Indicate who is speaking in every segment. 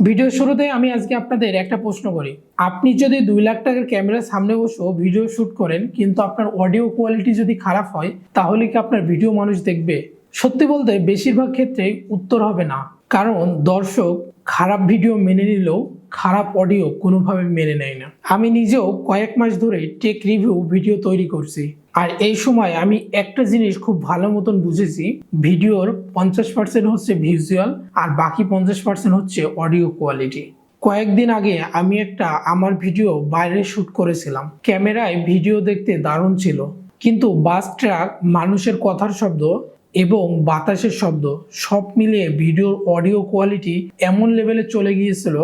Speaker 1: Video শুরুতে আমি আজকে আপনাদের একটা প্রশ্ন করি। আপনি যদি 2 লাখ টাকার ক্যামেরার সামনে বসেও ভিডিও শুট করেন কিন্তু আপনার অডিও কোয়ালিটি যদি খারাপ হয় তাহলে কি আপনার ভিডিও মানুষ দেখবে? সত্যি বলতে বেশিরভাগ ক্ষেত্রেই উত্তর হবে না, কারণ দর্শক খারাপ ভিডিও মেনে নিলেও খারাপ অডিও কোনোভাবে মেনে নেয় না। আমি নিজেও কয়েক মাস ধরে টেক রিভিউ ভিডিও তৈরি করছি, আর এই সময় আমি একটা জিনিস খুব ভালো মতন বুঝেছি, ভিডিওর 50% হচ্ছে ভিজুয়াল আর বাকি 50% হচ্ছে অডিও কোয়ালিটি। কয়েকদিন আগে আমি আমার ভিডিও বাইরে শুট করেছিলাম। ক্যামেরায় ভিডিও দেখতে দারুণ ছিল, কিন্তু বাস ট্রাক, মানুষের কথার শব্দ এবং বাতাসের শব্দ সব মিলিয়ে ভিডিওর অডিও কোয়ালিটি এমন লেভেলে চলে গিয়েছিল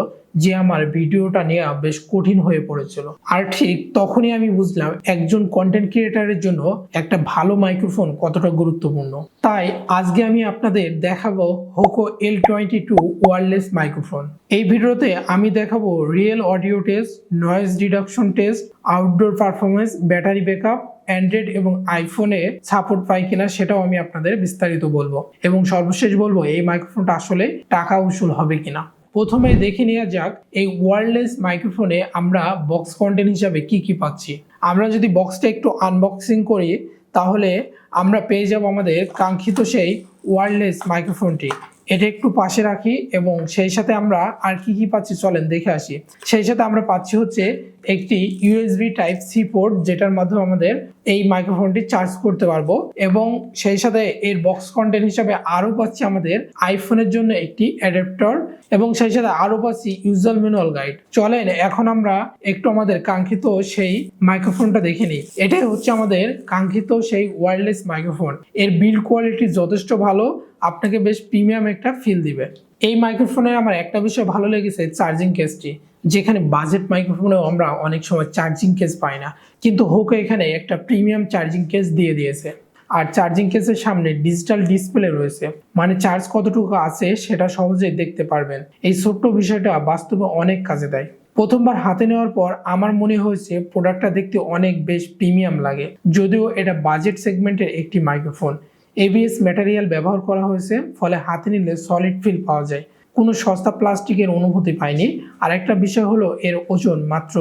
Speaker 1: যে আমার ভিডিওটা নেওয়া বেশ কঠিন হয়ে পড়েছিল। আর ঠিক তখনই আমি বুঝলাম একজন কন্টেন্ট ক্রিয়েটারের জন্য একটা ভালো মাইক্রোফোন কতটা গুরুত্বপূর্ণ। তাই আজকে আমি আপনাদের দেখাবো হোকো L22 ওয়্যারলেস মাইক্রোফোন। এই ভিডিওতে আমি দেখাবো real audio test, noise reduction test, outdoor performance, battery backup, Android এবং আইফোনে সাপোর্ট পাই কিনা সেটাও আমি আপনাদের বিস্তারিত বলবো, এবং সর্বশেষ বলবো এই মাইক্রোফোনটা আসলে টাকা উসুল হবে কিনা। প্রথমে দেখে নেওয়া যাক এই ওয়্যারলেস মাইক্রোফোনে আমরা বক্স কন্টেন্ট হিসাবে কি কি পাচ্ছি। আমরা যদি বক্সটা একটু আনবক্সিং করি তাহলে আমরা পেয়ে যাব আমাদের কাঙ্ক্ষিত সেই ওয়্যারলেস মাইক্রোফোনটি। এটা একটু পাশে রাখি এবং সেই সাথে আমরা আর কি কি পাচ্ছি চলেন দেখে আসি। সেই সাথে আমরা পাচ্ছি হচ্ছে একটি ইউএসবি টাইপ সি পোর্ট, যেটার মাধ্যমে আমাদের এই মাইক্রোফোনটি চার্জ করতে পারবো, এবং সেই সাথে এর বক্স কন্টেন্ট হিসাবে আরও পাচ্ছি আমাদের আইফোনের জন্য একটি অ্যাডাপ্টার, এবং সেই সাথে আরও পাচ্ছি ইউজার ম্যানুয়াল গাইড। চলেন এখন আমরা একটু আমাদের কাঙ্ক্ষিত সেই মাইক্রোফোনটা দেখে নিই। এটাই হচ্ছে আমাদের কাঙ্ক্ষিত সেই ওয়্যারলেস মাইক্রোফোন। এর বিল্ড কোয়ালিটি যথেষ্ট ভালো, আপনাকে বেশ প্রিমিয়াম একটা ফিল দিবে। এই মাইক্রোফোনের আমার একটা বিষয় ভালো লেগেছে, চার্জিং কেসটি। যেখানে বাজেট মাইক্রোফোনেও আমরা অনেক সময় চার্জিং কেস পাই না, কিন্তু হোকো এখানে একটা প্রিমিয়াম চার্জিং কেস দিয়ে দিয়েছে। আর চার্জিং কেসের সামনে ডিজিটাল ডিসপ্লে রয়েছে, মানে চার্জ কতটুকু আছে সেটা সহজেই দেখতে পারবেন। এই ছোট্ট বিষয়টা বাস্তবে অনেক কাজে দেয়। প্রথমবার হাতে নেওয়ার পর আমার মনে হয়েছে প্রোডাক্টটা দেখতে অনেক বেশ প্রিমিয়াম লাগে, যদিও এটা বাজেট সেগমেন্টের একটি মাইক্রোফোন। এবিএস ম্যাটেরিয়াল ব্যবহার করা হয়েছে, ফলে হাতে নিলে সলিড ফিল পাওয়া যায়, কোনো সস্তা প্লাস্টিকের অনুভূতি পাইনি। আর একটা বিষয় হলো এর ওজন মাত্র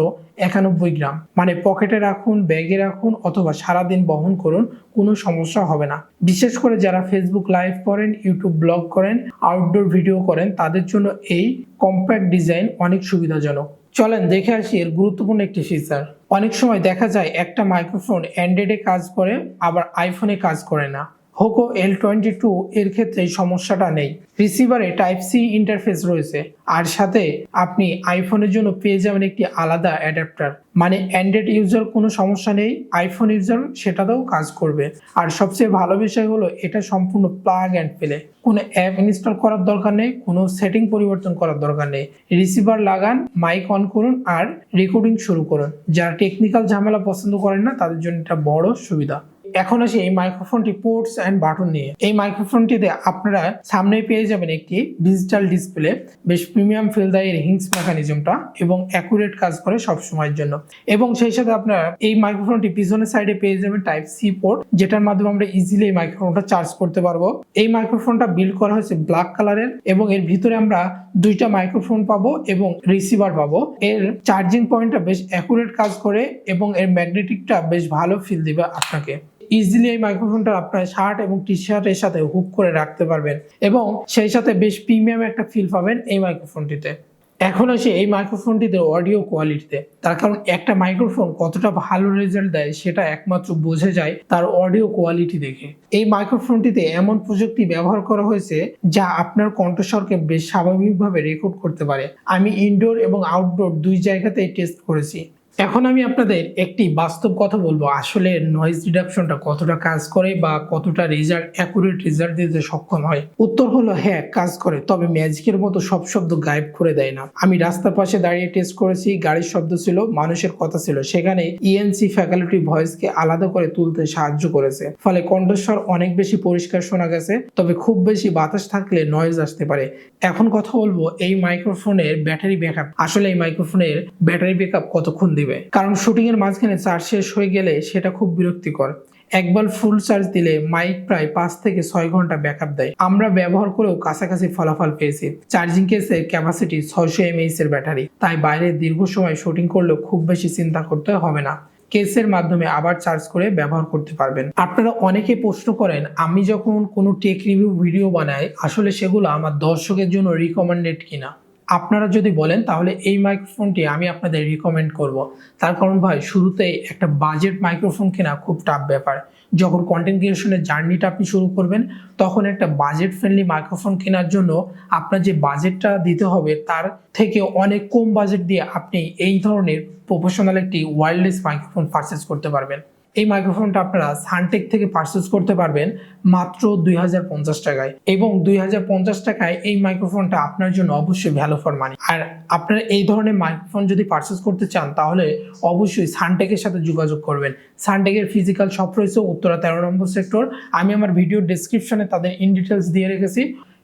Speaker 1: 91 গ্রাম, মানে পকেটে রাখুন, ব্যাগে রাখুন অথবা সারাদিন বহন করুন, কোনো সমস্যা হবে না। বিশেষ করে যারা ফেসবুক লাইভ করেন, ইউটিউব ব্লগ করেন, আউটডোর ভিডিও করেন, তাদের জন্য এই কম্প্যাক্ট ডিজাইন অনেক সুবিধাজনক। চলেন দেখে আসি এর গুরুত্বপূর্ণ একটি ফিচার। অনেক সময় দেখা যায় একটা মাইক্রোফোন অ্যান্ড্রয়েডে কাজ করে আবার আইফোনে কাজ করে না। হোকো L22 এর ক্ষেত্রে এই সমস্যাটা নেই। রিসিভারে টাইপ সি ইন্টারফেস রয়েছে, আর সাথে আপনি আইফোনের জন্য পেয়ে যাবেন একটি আলাদা অ্যাডাপ্টার, মানে অ্যান্ড্রয়েড ইউজার কোনো সমস্যা নেই, আইফোন ইউজার সেটাতেও কাজ করবে। আর সবচেয়ে ভালো বিষয় হলো এটা সম্পূর্ণ প্লাগ অ্যান্ড প্লে, কোনো অ্যাপ ইনস্টল করার দরকার নেই, কোনো সেটিং পরিবর্তন করার দরকার নেই। রিসিভার লাগান, মাইক অন করুন আর রেকর্ডিং শুরু করুন। যারা টেকনিক্যাল ঝামেলা পছন্দ করেন না তাদের জন্য এটা বড় সুবিধা। এখন আসি এই মাইক্রোফোনটি পোর্টস অ্যান্ড বাটন নিয়ে। এই মাইক্রোফোনটিতে আপনারা সামনে পেয়ে যাবেন একটি ডিজিটাল ডিসপ্লে, বেশ প্রিমিয়াম ফিল দেয় এর হিংস মেকানিজমটা, এবং অ্যাকুরেট কাজ করে সব সময়ের জন্য। এবং সেই সাথে আপনারা এই মাইক্রোফোনটি পিছনের সাইডে পেয়ে যাবেন টাইপ সি পোর্ট, যেটার মাধ্যমে আমরা ইজিলি এই মাইক্রোফোনটা চার্জ করতে পারবো। এই মাইক্রোফোনটা বিল্ড করা হয়েছে ব্ল্যাক কালারের, এবং এর ভিতরে আমরা দুইটা মাইক্রোফোন পাবো এবং রিসিভার পাবো। এর চার্জিং পয়েন্টটা বেশ অ্যাকুরেট কাজ করে এবং এর ম্যাগনেটিকটা বেশ ভালো ফিল দিবে আপনাকে। ইজিলি এই মাইক্রোফোনটা আপনার শার্ট এবং টি শার্টের সাথে হুক করে রাখতে পারবেন, এবং সেই সাথে বেশ প্রিমিয়াম একটা ফিল পাবেন এই মাইক্রোফোনটিতে। এখন আসি এই মাইক্রোফোনটিতে অডিও কোয়ালিটিতে। তার কারণ একটা মাইক্রোফোন কতটা ভালো রেজাল্ট দেয় সেটা একমাত্র বোঝা যায় তার অডিও কোয়ালিটি দেখে। এই মাইক্রোফোনটিতে এমন প্রযুক্তি ব্যবহার করা হয়েছে যা আপনার কণ্ঠস্বরকে বেশ স্বাভাবিকভাবে রেকর্ড করতে পারে। আমি ইনডোর এবং আউটডোর দুই জায়গাতেই টেস্ট করেছি। এখন আমি আপনাদের একটি বাস্তব কথা বলবো, আসলে নয়েজ রিডাকশনটা কতটা কাজ করে বা কতটা অ্যাকুরেট রেজাল্ট দিতে সক্ষম হয়। উত্তর হলো হ্যাঁ, কাজ করে, তবে ম্যাজিকের মতো সব শব্দ গায়েব করে দেয় না। আমি রাস্তার পাশে দাঁড়িয়ে টেস্ট করেছি, গাড়ির শব্দ ছিল, মানুষের কথা ছিল, সেখানে ইএনসি ফ্যাকাল্টি ভয়েসকে আলাদা করে তুলতে সাহায্য করেছে, ফলে কণ্ঠস্বর অনেক বেশি পরিষ্কার শোনা গেছে। তবে খুব বেশি বাতাস থাকলে নয়েজ আসতে পারে। এখন কথা বলবো এই মাইক্রোফোনের ব্যাটারি ব্যাকআপ। আসলে এই মাইক্রোফোনের ব্যাটারি ব্যাকআপ কতক্ষণ দিবে, কারণ শুটিং এর মাঝখানে চার্জ শেষ হয়ে গেলে সেটা খুব বিরক্তিকর। একবার ফুল চার্জ দিলে মাইক প্রায় 5 থেকে 6 ঘন্টা ব্যাকআপ দেয়। আমরা ব্যবহার করেও কাছাকাছি ফলাফল পেয়েছি। চার্জিং কেসের ক্যাপাসিটি 600 mAh এর ব্যাটারি, তাই বাইরে দীর্ঘ সময় শুটিং করলেও খুব বেশি চিন্তা করতে হবে না। কেসের মাধ্যমে আবার চার্জ করে ব্যবহার করতে পারবেন। আপনারা অনেকে প্রশ্ন করেন, আমি যখন কোনো টেক রিভিউ ভিডিও বানাই আসলে সেগুলো আমার দর্শকের জন্য রিকমেন্ডেড কিনা। আপনারা যদি বলেন তাহলে এই মাইক্রোফোনটি আমি আপনাদের রিকমেন্ড করব। তার কারণ ভাই, শুরুতেই একটা বাজেট মাইক্রোফোন কেনা খুব টাফ ব্যাপার। যখন কন্টেন্ট ক্রিয়েশনের জার্নিটা আপনি শুরু করবেন তখন একটা বাজেট ফ্রেন্ডলি মাইক্রোফোন কেনার জন্য আপনার যে বাজেটটা দিতে হবে তার থেকে অনেক কম বাজেট দিয়ে আপনি এই ধরনের প্রফেশনাল একটি ওয়্যারলেস মাইক্রোফোন পারচেজ করতে পারবেন। এই মাইক্রোফোনটা আপনারা সানটেক থেকে পারচেজ করতে পারবেন মাত্র 2050 টাকায়, এবং 2050 টাকায় এই মাইক্রোফোনটা আপনার জন্য অবশ্যই ভ্যালু ফর মানি। আর আপনারা এই ধরনের মাইক্রোফোন যদি পারচেজ করতে চান তাহলে অবশ্যই সানটেকের সাথে যোগাযোগ করবেন। সানটেকের ফিজিক্যাল শপ রয়েছে উত্তরা 13 নম্বর সেক্টর। আমি আমার ভিডিও ডেসক্রিপশনে তাদের ইন ডিটেলস দিয়ে রেখেছি।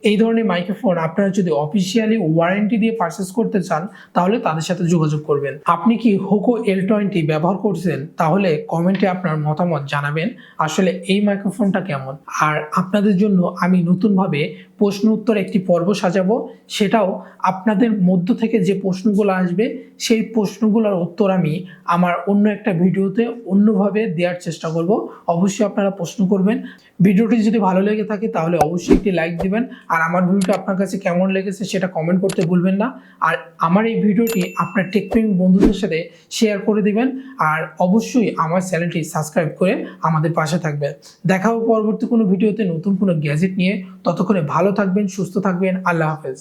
Speaker 1: এই ধরনের মাইক্রোফোন আপনারা যদি অফিসিয়ালি ওয়ারেন্টি দিয়ে পারচেজ করতে চান তাহলে তাদের সাথে যোগাযোগ করবেন। আপনি কি হোকো L20 ব্যবহার করছেন? তাহলে কমেন্টে আপনার মতামত জানাবেন আসলে এই মাইক্রোফোনটা কেমন। আর আপনাদের জন্য আমি নতুনভাবে প্রশ্ন উত্তর একটি পর্ব সাজাবো, সেটাও আপনাদের মধ্য থেকে যে প্রশ্নগুলো আসবে সেই প্রশ্নগুলোর উত্তর আমি আমার অন্য একটা ভিডিওতে অন্যভাবে দেওয়ার চেষ্টা করব। অবশ্যই আপনারা প্রশ্ন করবেন। ভিডিওটি যদি ভালো লেগে থাকে তাহলে অবশ্যই একটি লাইক দিবেন। আর আমার ভিডিওটি আপনার কাছে কেমন লেগেছে সেটা কমেন্ট করতে ভুলবেন না। আর আমার এই ভিডিওটি আপনার টেকপ্রেমী বন্ধুদের সাথে শেয়ার করে দিবেন। আর অবশ্যই আমার চ্যানেলটি সাবস্ক্রাইব করে আমাদের পাশে থাকবেন। দেখা হবে পরবর্তী কোনো ভিডিওতে নতুন কোনো গ্যাজেট নিয়ে। ততক্ষণে ভালো থাকবেন, সুস্থ থাকবেন। আল্লাহ হাফেজ।